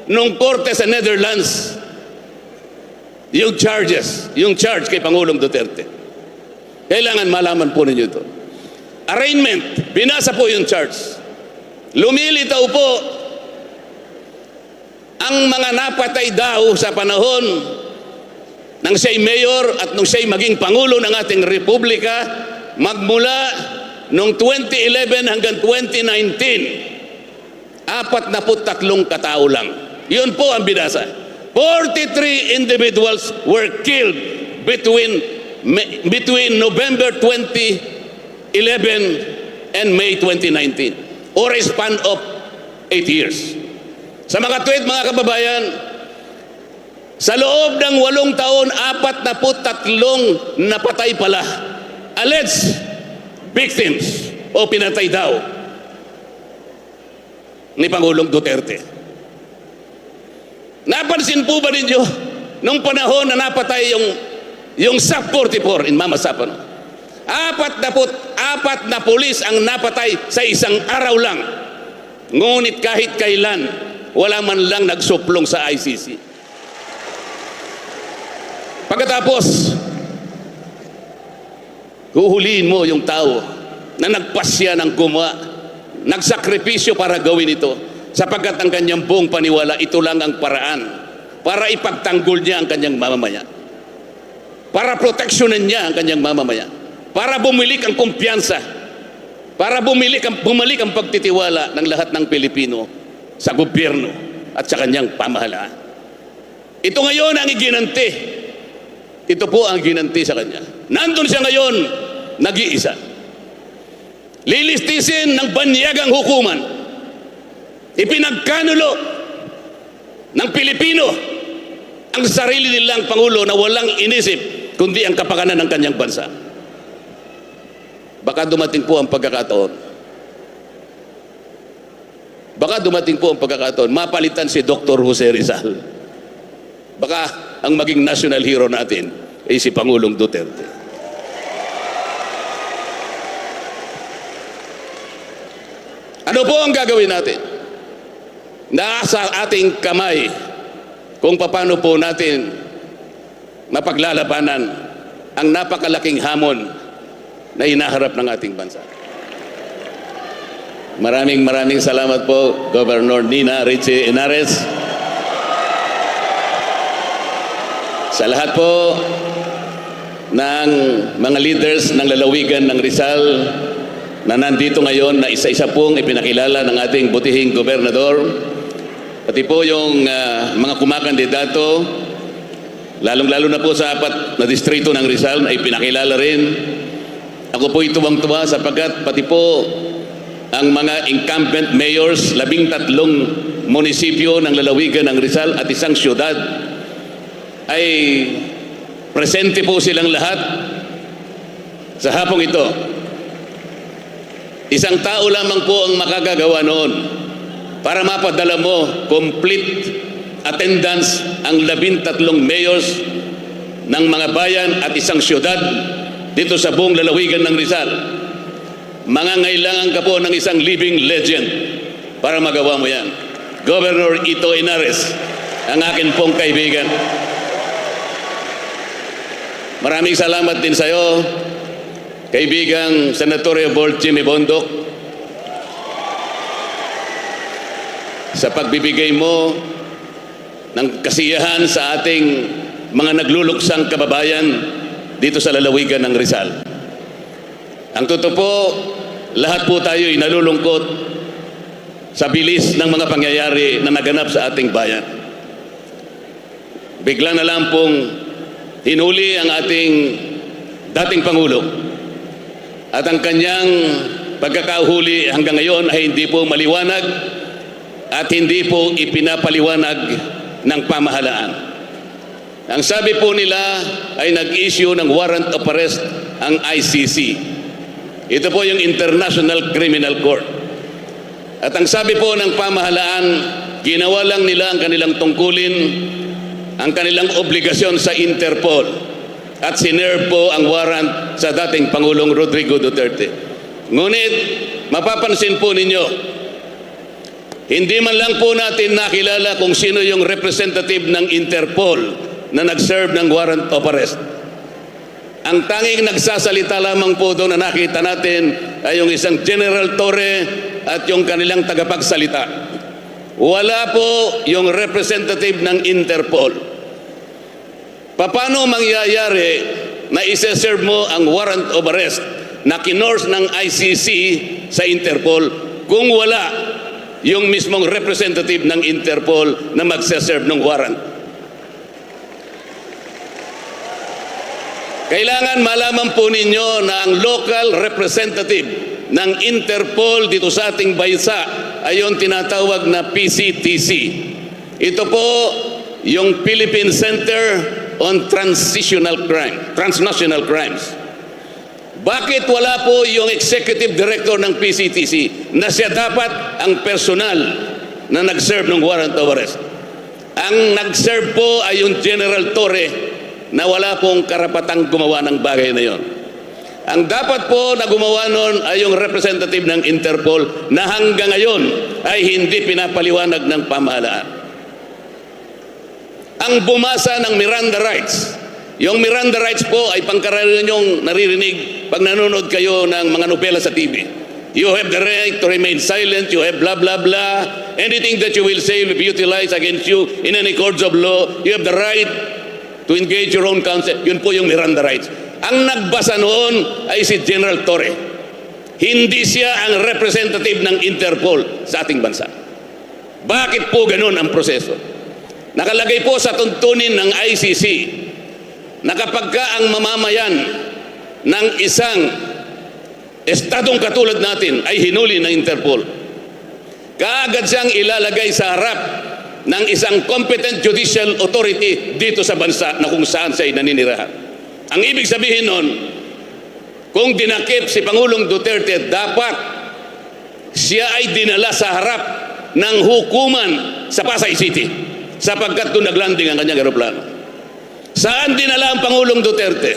nung korte sa Netherlands yung charge kay Pangulong Duterte. Kailangan malaman po ninyo ito. Arraignment, binasa po yung charge. Lumilitaw po ang mga napatay daw sa panahon nang siya'y mayor at nung siya'y maging Pangulo ng ating Republika magmula noong 2011 hanggang 2019. 43 katao lang. Yun po ang binasa. 43 individuals were killed between November 2011 and May 2019, or a span of 8 years. Sa mga tweet, mga kababayan, sa loob ng 8 taon, 43 napatay pala. Alleged victims o pinatay daw ni Pangulong Duterte. Napansin po ba ninyo nung panahon na napatay yung SAP 44 in Mama Sapano? 44 na pulis ang napatay sa isang araw lang. Ngunit kahit kailan, wala man lang nagsuplong sa ICC. Pagkatapos, huhulihin mo yung tao na nagpasya ng gumawa, nagsakripisyo para gawin ito, sapagkat ang kanyang buong paniwala, ito lang ang paraan para ipagtanggol niya ang kanyang mamamayan, para proteksyonan niya ang kanyang mamamayan, para bumalik ang kumpiyansa, para bumalik ang pagtitiwala ng lahat ng Pilipino sa gobyerno at sa kanyang pamahalaan. Ito ngayon ang iginanti. Ito po ang ginanti sa kanya. Nandun siya ngayon, nag-iisa. Lilistisin ng banyagang hukuman. Ipinagkanulo ng Pilipino ang sarili nilang Pangulo na walang inisip kundi ang kapakanan ng kanyang bansa. Baka dumating po ang pagkakataon. Mapalitan si Dr. Jose Rizal. Baka ang maging national hero natin ay si Pangulong Duterte. Ano po ang gagawin natin? Nasa ating kamay kung paano po natin mapaglalabanan ang napakalaking hamon na hinaharap ng ating bansa. Maraming salamat po, Governor Nina Richie Henares. Sa lahat po ng mga leaders ng lalawigan ng Rizal na nandito ngayon, na isa-isa pong ipinakilala ng ating butihing gobernador, pati po yung mga kumakandidato, lalong-lalo na po sa 4 na distrito ng Rizal na ipinakilala rin. Ako po tuwang-tuwa sapagkat pati po ang mga incumbent mayors, 13 munisipyo ng lalawigan ng Rizal at isang syudad, ay presente po silang lahat sa hapong ito. Isang tao lamang po ang makagagawa noon para mapadala mo complete attendance ang 13 mayors ng mga bayan at isang syudad dito sa buong lalawigan ng Rizal. Mangangailangan ka po ng isang living legend para magawa mo yan. Governor Ito Henares, ang akin pong kaibigan. Maraming salamat din sa iyo, kaibigang Senatorial Board Jimmy Bondoc, sa pagbibigay mo ng kasiyahan sa ating mga nagluluksang kababayan dito sa lalawigan ng Rizal. Ang totoo po, lahat po tayo ay nalulungkot sa bilis ng mga pangyayari na naganap sa ating bayan. Bigla na lang pong hinuli ang ating dating Pangulo at ang kanyang pagkakahuli hanggang ngayon ay hindi po maliwanag at hindi po ipinapaliwanag ng pamahalaan. Ang sabi po nila ay nag-issue ng warrant of arrest ang ICC. Ito po yung International Criminal Court. At ang sabi po ng pamahalaan, ginawa lang nila ang kanilang tungkulin, ang kanilang obligasyon sa Interpol, at sinerve po ang warrant sa dating Pangulong Rodrigo Duterte. Ngunit mapapansin po ninyo, Hindi man lang po natin nakilala kung sino yung representative ng Interpol na nag-serve ng warrant of arrest. Ang tanging nagsasalita lamang po doon na nakita natin ay yung isang General Torre at yung kanilang tagapagsalita. Wala po yung representative ng Interpol. Paano mangyayari na isa-serve mo ang warrant of arrest na kinors ng ICC sa Interpol kung wala yung mismong representative ng Interpol na magsa-serve ng warrant? Kailangan malaman po ninyo na ang local representative ng Interpol dito sa ating bansa ay yung tinatawag na PCTC. Ito po yung Philippine Center on Transnational Crimes. Bakit wala po yung executive director ng PCTC na siya dapat ang personal na nag-serve ng warrant of arrest? Ang nag-serve po ay yung General Torre na wala pong karapatang gumawa ng bagay na yon. Ang dapat po na gumawa nun ay yung representative ng Interpol na hanggang ngayon ay hindi pinapaliwanag ng pamahalaan. Ang bumasa ng Miranda rights, yung Miranda rights po ay pangkaraniwan yung naririnig pag nanonood kayo ng mga nobela sa TV. You have the right to remain silent, you have blah blah blah. Anything that you will say will be utilized against you in any courts of law. You have the right to engage your own counsel. Yun po yung Miranda rights. Ang nagbasa noon ay si General Torre. Hindi siya ang representative ng Interpol sa ating bansa. Bakit po ganun ang proseso? Nakalagay po sa tuntunin ng ICC na kapag ka ang mamamayan ng isang estadong katulad natin ay hinuli ng Interpol, kaagad siyang ilalagay sa harap ng isang competent judicial authority dito sa bansa na kung saan siya naninirahan. Ang ibig sabihin nun, kung dinakip si Pangulong Duterte, dapat siya ay dinala sa harap ng hukuman sa Pasay City sapagkat doon naglanding ang kanyang aeroplano. Saan dinala ang Pangulong Duterte?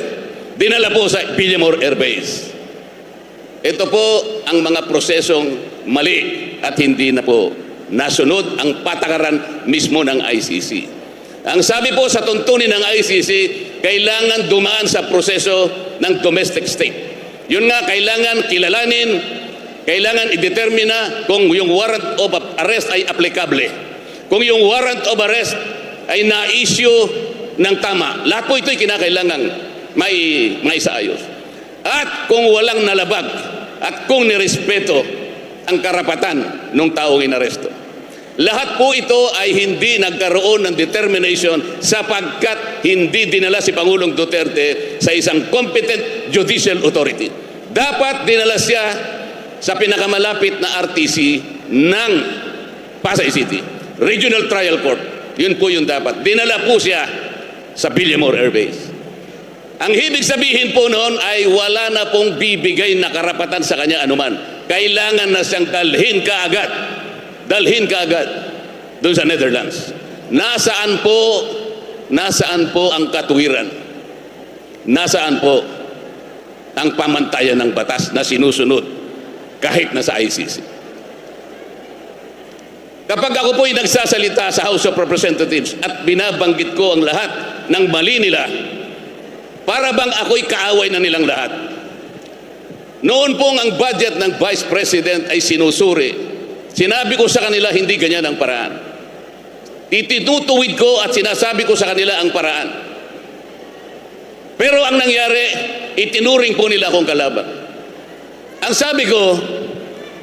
Dinala po sa Villamor Air Base. Ito po ang mga prosesong mali at hindi na po nasunod ang patakaran mismo ng ICC. Ang sabi po sa tuntunin ng ICC, kailangan dumaan sa proseso ng domestic state. Yun nga, kailangan kilalanin, kailangan i-determina kung yung warrant of arrest ay applicable. Kung yung warrant of arrest ay na-issue ng tama. Lahat po ito'y kinakailangan may saayos. At kung walang nalabag at kung nirespeto ang karapatan ng taong inaresto. Lahat po ito ay hindi nagkaroon ng determination sapagkat hindi dinala si Pangulong Duterte sa isang competent judicial authority. Dapat dinala siya sa pinakamalapit na RTC ng Pasay City, Regional Trial Court. Yun po yung dapat. Dinala po siya sa Villamor Air Base. Ang ibig sabihin po noon ay wala na pong bibigay na karapatan sa kanya anuman. Kailangan na siyang dalhin kaagad doon sa Netherlands. Nasaan po ang katuwiran? Nasaan po ang pamantayan ng batas na sinusunod kahit na sa ICC? Kapag ako po'y nagsasalita sa House of Representatives at binabanggit ko ang lahat ng mali nila, para bang ako'y kaaway na nilang lahat. Noon pong ang budget ng Vice President ay sinusuri, sinabi ko sa kanila hindi ganyan ang paraan. Itinutuwid ko at sinasabi ko sa kanila ang paraan. Pero ang nangyari, itinuring po nila akong kalaban. Ang sabi ko,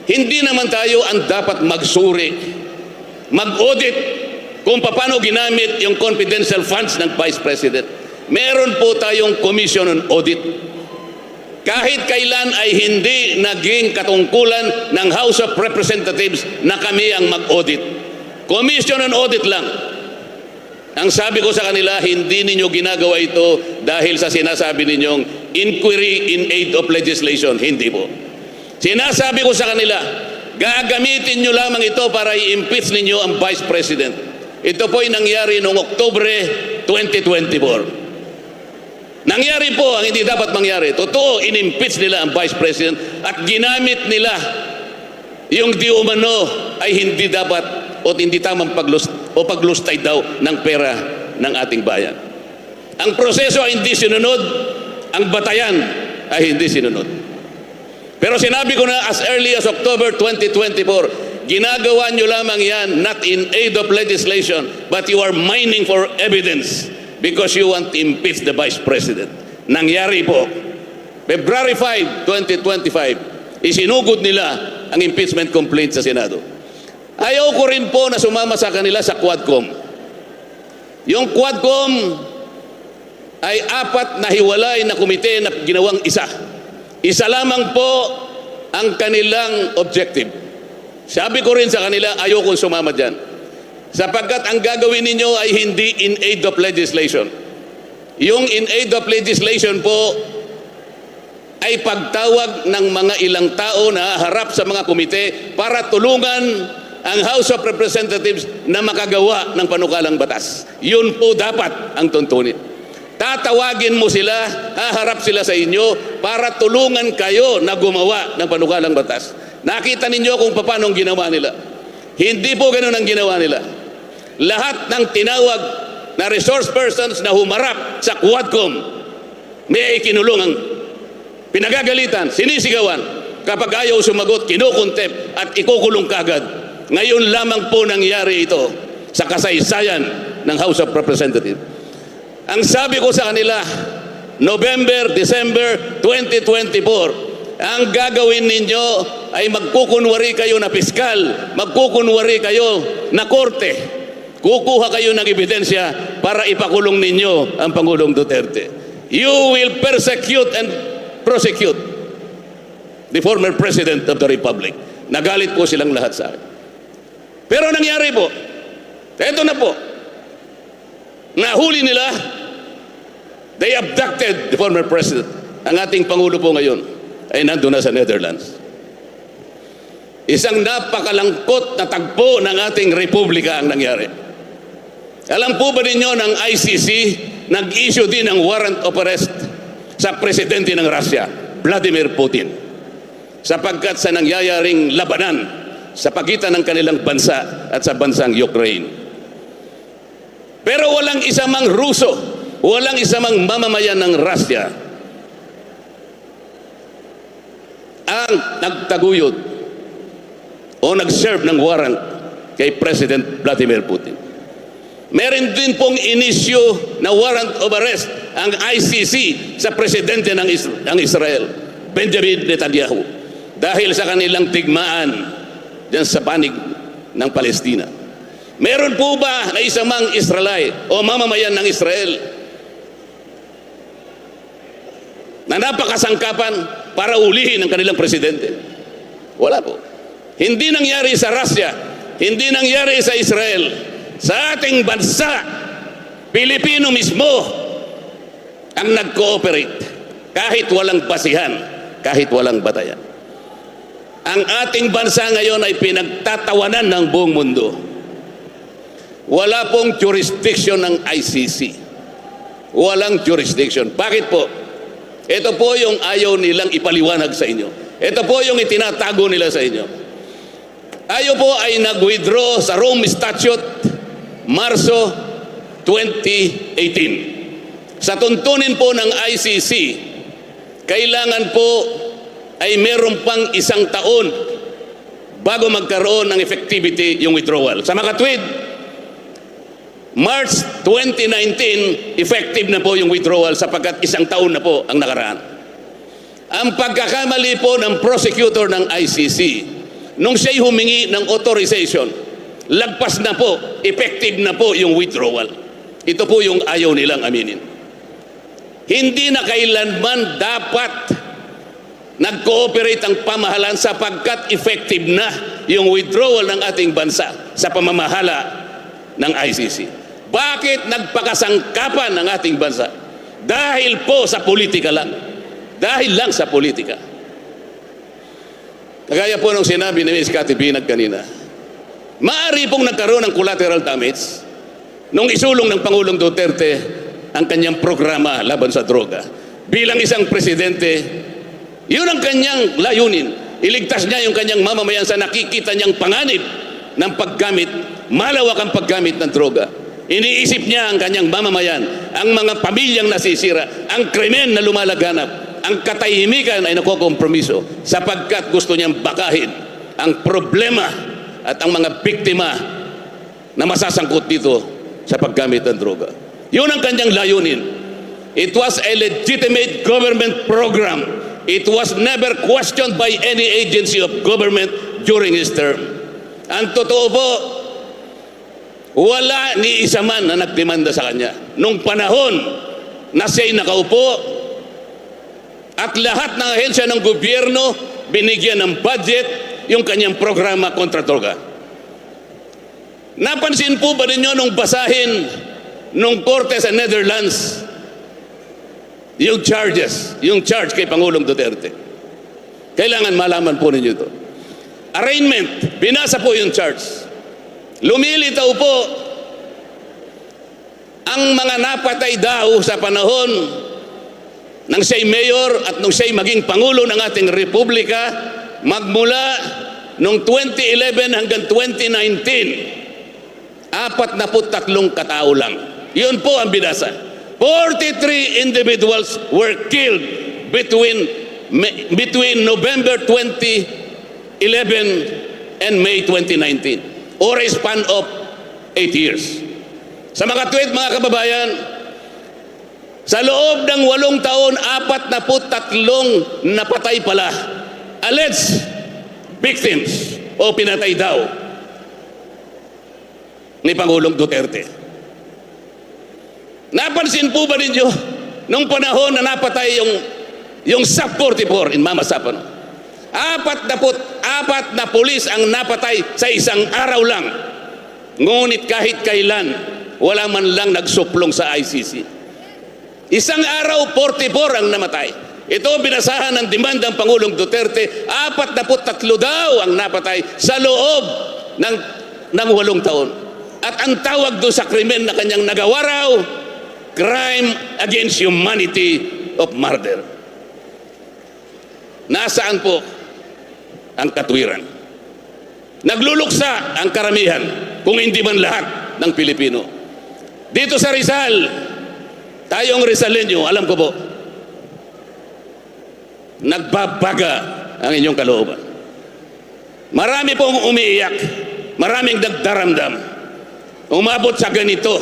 hindi naman tayo ang dapat magsuri, mag-audit kung paano ginamit yung confidential funds ng Vice President. Meron po tayong Commission on Audit. Kahit kailan ay hindi naging katungkulan ng House of Representatives na kami ang mag-audit. Commission on Audit lang. Ang sabi ko sa kanila, hindi ninyo ginagawa ito dahil sa sinasabi ninyong inquiry in aid of legislation. Hindi po. Sinasabi ko sa kanila, gagamitin nyo lamang ito para i-impeach ninyo ang Vice President. Ito po ay nangyari noong Oktubre 2024. Nangyari po ang hindi dapat mangyari. Totoo, in-impeach nila ang Vice President at ginamit nila yung di umano ay hindi dapat o hindi tamang paglustay daw ng pera ng ating bayan. Ang proseso ay hindi sinunod, ang batayan ay hindi sinunod. Pero sinabi ko na as early as October 2024, ginagawa nyo lamang yan not in aid of legislation, but you are mining for evidence because you want to impeach the Vice President. Nangyari po. February 5, 2025, isinugod nila ang impeachment complaint sa Senado. Ayaw ko rin po na sumama sa kanila sa Quadcom. Yung Quadcom ay 4 na hiwalay na komite na ginawang isa. Isa lamang po ang kanilang objective. Sabi ko rin sa kanila, ayokong sumama dyan. Sapagkat ang gagawin ninyo ay hindi in aid of legislation. Yung in aid of legislation po ay pagtawag ng mga ilang tao na harap sa mga komite para tulungan ang House of Representatives na makagawa ng panukalang batas. Yun po dapat ang tuntunin. Tatawagin mo sila, haharap sila sa inyo para tulungan kayo na gumawa ng panukalang batas. Nakita ninyo kung paano ang ginawa nila. Hindi po ganun ang ginawa nila. Lahat ng tinawag na resource persons na humarap sa Quadcom, may ikinulong ang pinagagalitan, sinisigawan. Kapag ayaw sumagot, kinukontep at ikukulong kagad. Ngayon lamang po nangyari ito sa kasaysayan ng House of Representatives. Ang sabi ko sa kanila, November, December 2024, ang gagawin ninyo ay magkukunwari kayo na piskal, magkukunwari kayo na korte. Kukuha kayo ng ebidensya para ipakulong ninyo ang Pangulong Duterte. You will persecute and prosecute the former President of the Republic. Nagalit po silang lahat sa akin. Pero nangyari po, ito na po, nahuli nila, they abducted the former president. Ang ating Pangulo po ngayon ay nandun na sa Netherlands. Isang napakalangkot na tagpo ng ating republika ang nangyari. Alam po ba ninyo ng ICC, nag-issue din ng warrant of arrest sa presidente ng Russia, Vladimir Putin, sapagkat sa nangyayaring labanan sa pagitan ng kanilang bansa at sa bansang Ukraine. Pero walang isa mang Ruso, walang isa mang mamamayan ng Russia ang nagtaguyod o nag-serve ng warrant kay President Vladimir Putin. Meron din pong inisyu na warrant of arrest ang ICC sa presidente ng Israel, Benjamin Netanyahu, dahil sa kanilang tigmaan dyan sa panig ng Palestina. Meron po ba na isang mang Israelite o mamamayan ng Israel na napakasangkapan para ulihin ang kanilang presidente? Wala po. Hindi nangyari sa Russia, hindi nangyari sa Israel. Sa ating bansa, Pilipino mismo ang nag-cooperate kahit walang basihan, kahit walang batayan. Ang ating bansa ngayon ay pinagtatawanan ng buong mundo. Wala pong jurisdiction ng ICC. Walang jurisdiction. Bakit po? Ito po yung ayaw nilang ipaliwanag sa inyo. Ito po yung itinatago nila sa inyo. Ayaw po ay nag-withdraw sa Rome Statute Marso 2018. Sa tuntunin po ng ICC, kailangan po ay meron pang 1 taon bago magkaroon ng effectivity yung withdrawal. Sa makatwid, March 2019, effective na po yung withdrawal sapagkat 1 taon na po ang nakaraan. Ang pagkakamali po ng prosecutor ng ICC, nung siya'y humingi ng authorization, lagpas na po, effective na po yung withdrawal. Ito po yung ayaw nilang aminin. Hindi na kailanman dapat nag-cooperate ang pamahalaan sapagkat effective na yung withdrawal ng ating bansa sa pamamahala ng ICC. Bakit nagpakasangkapan ng ating bansa? Dahil po sa politika lang. Dahil lang sa politika. Kagaya po nung sinabi ni Ms. Cathy Binag kanina, maaari pong nagkaroon ng collateral damage nung isulong ng Pangulong Duterte ang kanyang programa laban sa droga. Bilang isang presidente, yun ang kanyang layunin. Iligtas niya yung kanyang mamamayan sa nakikita niyang panganib ng paggamit, malawak ang paggamit ng droga. Iniisip niya ang kanyang mamamayan, ang mga pamilyang nasisira, ang krimen na lumalaganap, ang katahimikan ay nakokompromiso sapagkat gusto niyang bakahin ang problema at ang mga biktima na masasangkot dito sa paggamit ng droga. Yun ang kanyang layunin. It was a legitimate government program. It was never questioned by any agency of government during his term. Ang totoo po, wala ni isa man na nagdemanda sa kanya. Nung panahon na siya'y nakaupo at lahat ng ahensya ng gobyerno binigyan ng budget yung kanyang programa kontra droga. Napansin po ba ninyo nung basahin nung korte sa Netherlands yung charge kay Pangulong Duterte? Kailangan malaman po ninyo ito. Arraignment, binasa po yung charge. Lumilitaw po ang mga napatay daw sa panahon nang siya'y mayor at nung siya'y maging Pangulo ng ating Republika magmula nung 2011 hanggang 2019. 43 katao lang. Yun po ang binasa. 43 individuals were killed between November 2011 and May 2019, or a span of 8 years. Sa mga tweet, mga kababayan, sa loob ng 8 taon, 43 napatay pala. Alleged victims o pinatay daw ni Pangulong Duterte. Napansin po ba ninyo nung panahon na napatay yung SAP 44 in Mama Sapano? 44 na pulis ang napatay sa isang araw lang. Ngunit kahit kailan, wala man lang nagsuplong sa ICC. Isang araw, 44 ang namatay. Ito binasahan ng demanda ng Pangulong Duterte, 43 daw ang napatay sa loob ng 8 taon. At ang tawag doon sa krimen na kanyang nagawa raw, crime against humanity of murder. Nasaan po ang katwiran? Nagluluksa ang karamihan, kung hindi man lahat ng Pilipino. Dito sa Rizal, tayong Rizalenyo, alam ko po, nagbabaga ang inyong kalooban. Marami pong umiiyak, maraming nagdaramdam. Umabot sa ganito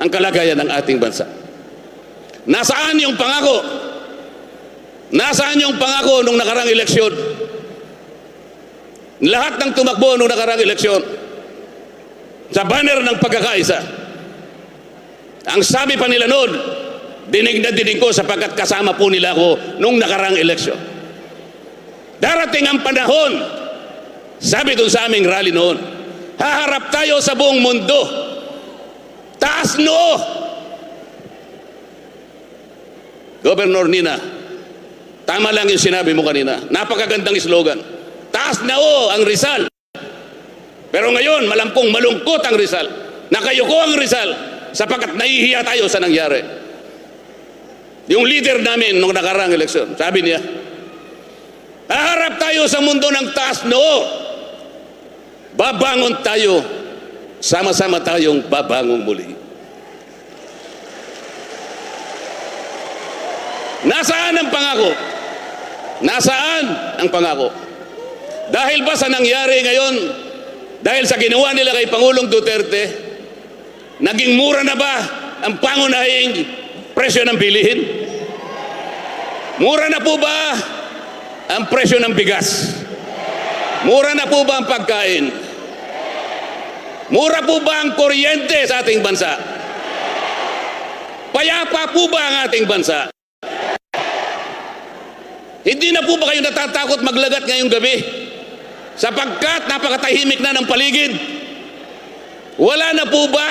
ang kalagayan ng ating bansa. Nasaan yung pangako? Nasaan yung pangako nung nakarang eleksyon? Lahat ng tumakbo nung nakarang eleksyon sa banner ng pagkakaisa. Ang sabi pa nila noon, dinig na dinig ko sapagkat kasama po nila ako nung nakarang eleksyon. Darating ang panahon, sabi doon sa aming rally noon, haharap tayo sa buong mundo. Taas noo. Governor Nina, tama lang yung sinabi mo kanina. Napakagandang slogan. Taas noo ang Rizal. Pero ngayon, malampong malungkot ang Rizal. Nakayuko ang Rizal sapagkat nahihiya tayo sa nangyari. Yung leader namin nung nakarang eleksyon, sabi niya, haharap tayo sa mundo ng taas noo. Babangon tayo, sama-sama tayong babangon muli. Nasaan ang pangako? Nasaan ang pangako? Dahil ba sa nangyari ngayon, dahil sa ginawa nila kay Pangulong Duterte, naging mura na ba ang pangunahing presyo ng bilihin? Mura na po ba ang presyo ng bigas? Mura na po ba ang pagkain? Mura po ba ang kuryente sa ating bansa? Payapa po ba ang ating bansa? Hindi na po ba kayo natatakot maglagat ngayong gabi? Sapagkat napakatahimik na ng paligid. Wala na po ba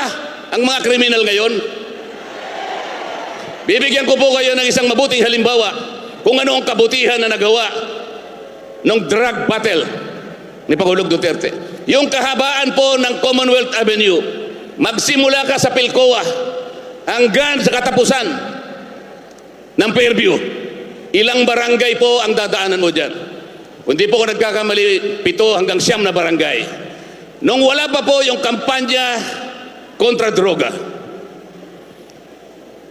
ang mga kriminal ngayon? Bibigyan ko po kayo ng isang mabuting halimbawa kung ano ang kabutihan na nagawa ng drug battle ni Pangulong Duterte. Yung kahabaan po ng Commonwealth Avenue, magsimula ka sa Pilcoa hanggang sa katapusan ng Fairview. Ilang barangay po ang dadaanan mo dyan? Kung di po ako nagkakamali, 7 hanggang 9 na barangay. Nung wala pa po yung kampanya kontra droga,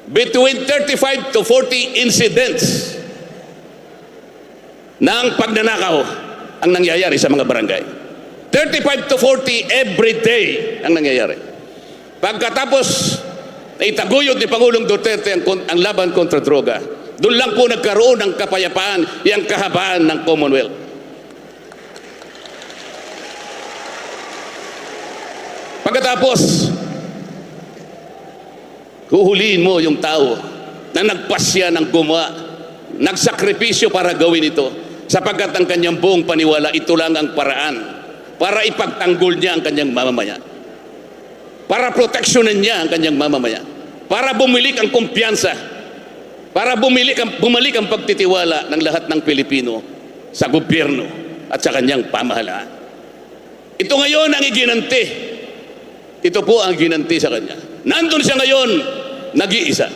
between 35 to 40 incidents ng pagnanakaw ang nangyayari sa mga barangay. 35 to 40 every day ang nangyayari. Pagkatapos na itaguyod ni Pangulong Duterte ang laban kontra droga, doon lang po nagkaroon ng kapayapaan, yung kahabaan ng Commonwealth. Pagkatapos, huhulihin mo yung tao na nagpasya ng gumawa, nagsakripisyo para gawin ito, sapagkat ang kanyang buong paniwala, ito lang ang paraan para ipagtanggol niya ang kanyang mamamayan, para proteksyonan niya ang kanyang mamamayan, para bumalik ang kumpiyansa, para bumalik ang pagtitiwala ng lahat ng Pilipino sa gobyerno at sa kanyang pamahalaan. Ito ngayon ang iginanti. Ito po ang ginanti sa kanya. Nandun siya ngayon, nag-iisa.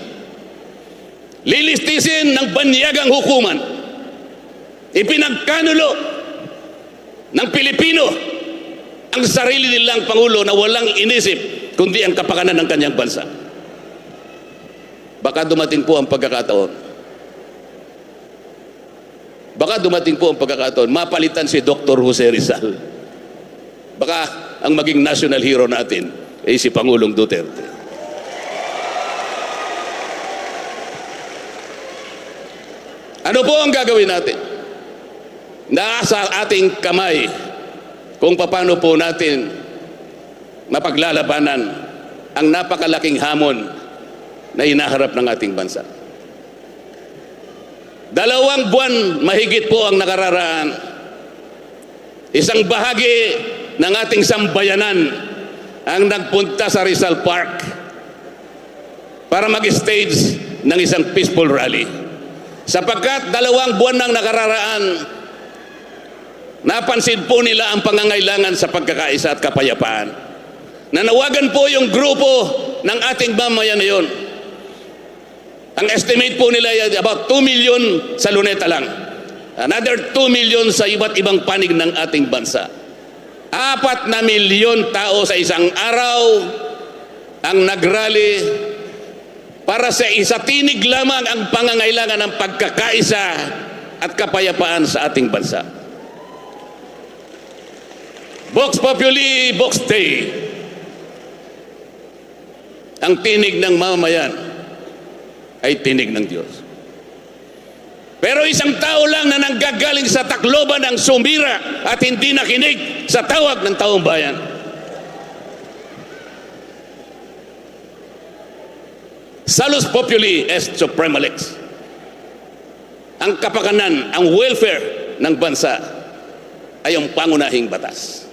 Lilistisin ng banyagang hukuman, ipinagkanulo ng Pilipino ang sarili nilang Pangulo na walang inisip kundi ang kapakanan ng kanyang bansa. Baka dumating po ang pagkakataon. Mapalitan si Dr. Jose Rizal. Baka ang maging national hero natin ay si Pangulong Duterte. Ano po ang gagawin natin? Nasa ating kamay kung paano po natin mapaglalabanan ang napakalaking hamon na hinaharap ng ating bansa. 2 buwan mahigit po ang nakararaan. Isang bahagi ng ating sambayanan ang nagpunta sa Rizal Park para mag-stage ng isang peaceful rally. Sapagkat 2 buwan nang nakararaan, napansin po nila ang pangangailangan sa pagkakaisa at kapayapaan. Nanawagan po yung grupo ng ating mamayan na yun. Ang estimate po nila ay about 2 million sa Luneta lang. Another 2 million sa iba't ibang panig ng ating bansa. 4 na milyon tao sa isang araw ang nagrally para sa isa tinig lamang ang pangangailangan ng pagkakaisa at kapayapaan sa ating bansa. Vox Populi, Vox Dei. Ang tinig ng mamamayan ay tinig ng Diyos. Pero isang tao lang na nanggagaling sa Tacloban ang sumira at hindi nakinig sa tawag ng taong bayan. Salus Populi est Suprema Lex. Ang kapakanan, ang welfare ng bansa ay ang pangunahing batas.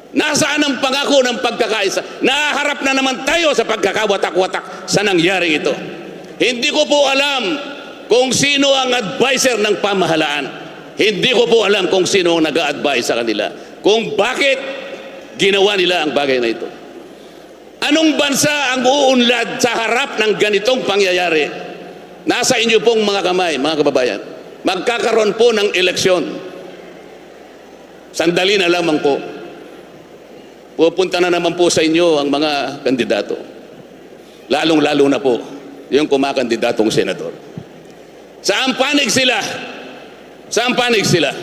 Nasaan ang pangako ng pagkakaisa? Naharap na naman tayo sa pagkakawatak-watak sa nangyari ito. Hindi ko po alam kung sino ang advisor ng pamahalaan. Hindi ko po alam kung sino ang nag-a-advise sa kanila. Kung bakit ginawa nila ang bagay na ito. Anong bansa ang uunlad sa harap ng ganitong pangyayari? Nasa inyo pong mga kamay, mga kababayan. Magkakaroon po ng eleksyon. Sandali na lamang po. Pupunta na naman po sa inyo ang mga kandidato. Lalong-lalo na po yung kumakandidatong senador. Saan panig sila? Saan panig sila?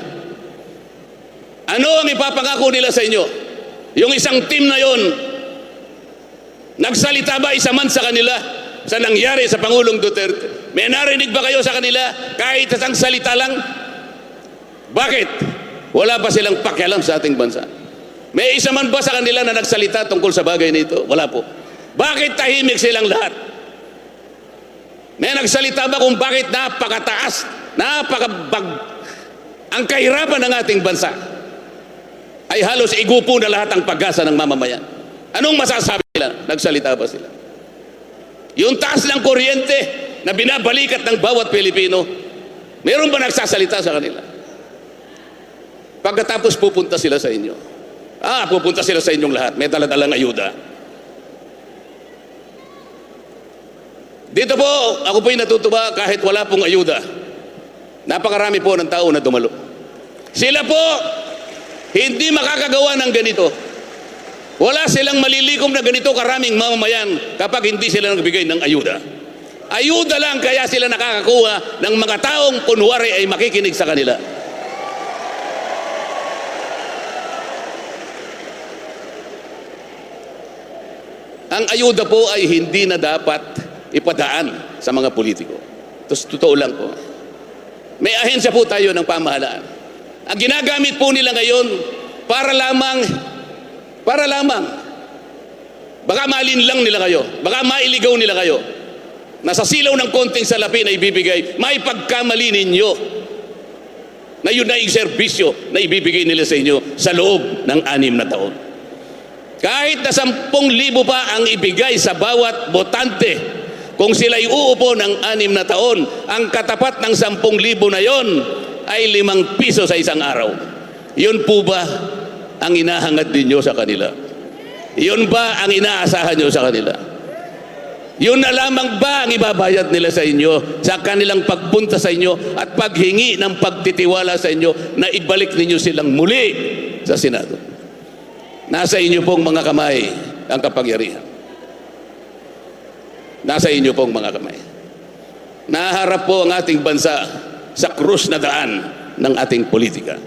Ano ang ipapangako nila sa inyo? Yung isang team na yon, nagsalita ba isa man sa kanila sa nangyari sa Pangulong Duterte? May narinig ba kayo sa kanila kahit isang salita lang? Bakit? Wala pa silang pakialam sa ating bansa. May isa man ba sa kanila na nagsalita tungkol sa bagay nito? Wala po. Bakit tahimik silang lahat? May nagsalita ba kung bakit napakataas, ang kahirapan ng ating bansa ay halos igupo na lahat ang pag-asa ng mamamayan? Anong masasabi nila? Nagsalita ba sila? Yung taas ng kuryente na binabalikat ng bawat Pilipino, meron ba nagsasalita sa kanila? Pagkatapos pupunta sila sa inyo. Pupunta sila sa inyong lahat. May dala-dalang ayuda. Dito po, ako po'y natutuwa kahit wala pong ayuda. Napakarami po ng tao na dumalo. Sila po, hindi makakagawa ng ganito. Wala silang malilikom na ganito karaming mamamayan kapag hindi sila nagbigay ng ayuda. Ayuda lang kaya sila nakakakuha ng mga taong kunwari ay makikinig sa kanila. Ang ayuda po ay hindi na dapat ipadaan sa mga politiko. Totoo lang po. May ahensya po tayo ng pamahalaan. Ang ginagamit po nila ngayon para lamang, baka malinlang nila kayo, baka mailigaw nila kayo. Nasa silaw ng konting salapi na ibibigay, may pagkamali ninyo na yun na yung serbisyo na ibibigay nila sa inyo sa loob ng 6 na taon. Kahit na 10,000 pa ang ibigay sa bawat botante, kung sila'y uupo ng 6 na taon, ang katapat ng 10,000 na yon ay 5 piso sa isang araw. Yun po ba ang inahangad ninyo sa kanila? Yun ba ang inaasahan nyo sa kanila? Yun na lamang ba ang ibabayad nila sa inyo sa kanilang pagpunta sa inyo at paghingi ng pagtitiwala sa inyo na ibalik ninyo silang muli sa Senado? Nasa inyo pong mga kamay ang kapangyarihan. Nasa inyo pong mga kamay. Naharap po ang ating bansa sa krus na daan ng ating politika.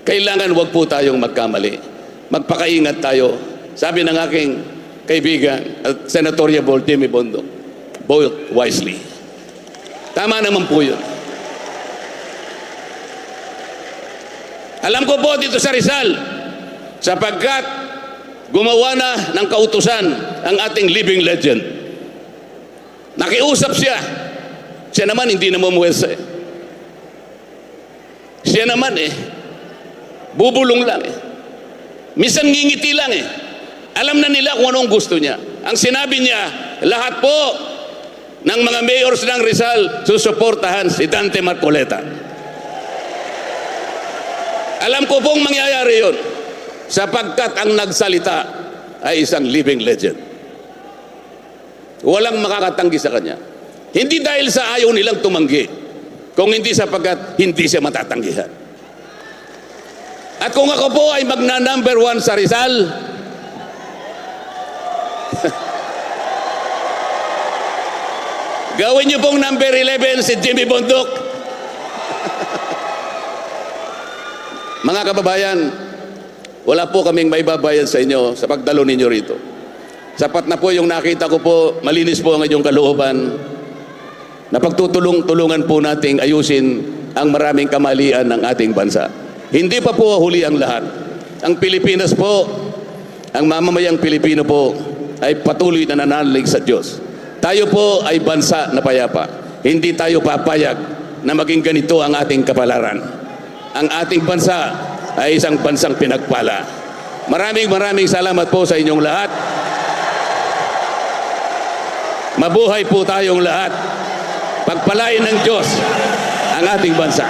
Kailangan wag po tayong magkamali. Magpakaingat tayo. Sabi ng aking kaibigan, Senatoriable Jimmy Bondoc, vote wisely. Tama naman po yun. Alam ko po dito sa Rizal, sapagkat gumawa na ng kautusan ang ating living legend. Nakiusap siya. Siya naman hindi na mumuwersa eh. Siya naman bubulong lang Minsan ngingiti lang Alam na nila kung anong gusto niya. Ang sinabi niya, lahat po ng mga mayors ng Rizal susuportahan si Dante Marcoleta. Alam ko pong mangyayari yun sapagkat ang nagsalita ay isang living legend. Walang makakatanggi sa kanya. Hindi dahil sa ayaw nilang tumanggi, kung hindi sapagkat hindi siya matatanggihan. At kung ako po ay magna-number 1 sa Rizal, gawin niyo pong number 11 si Jimmy Bondoc. Mga kababayan, wala po kaming maibabayad sa inyo sa pagdalo ninyo rito. Sapat na po yung nakita ko po, malinis po ang inyong kalooban na pagtutulong-tulungan po nating ayusin ang maraming kamalian ng ating bansa. Hindi pa po huli ang lahat. Ang Pilipinas po, ang mamamayang Pilipino po ay patuloy na nananalig sa Diyos. Tayo po ay bansa na payapa. Hindi tayo papayag na maging ganito ang ating kapalaran. Ang ating bansa ay isang bansang pinagpala. Maraming salamat po sa inyong lahat. Mabuhay po tayong lahat. Pagpalain ng Diyos ang ating bansa.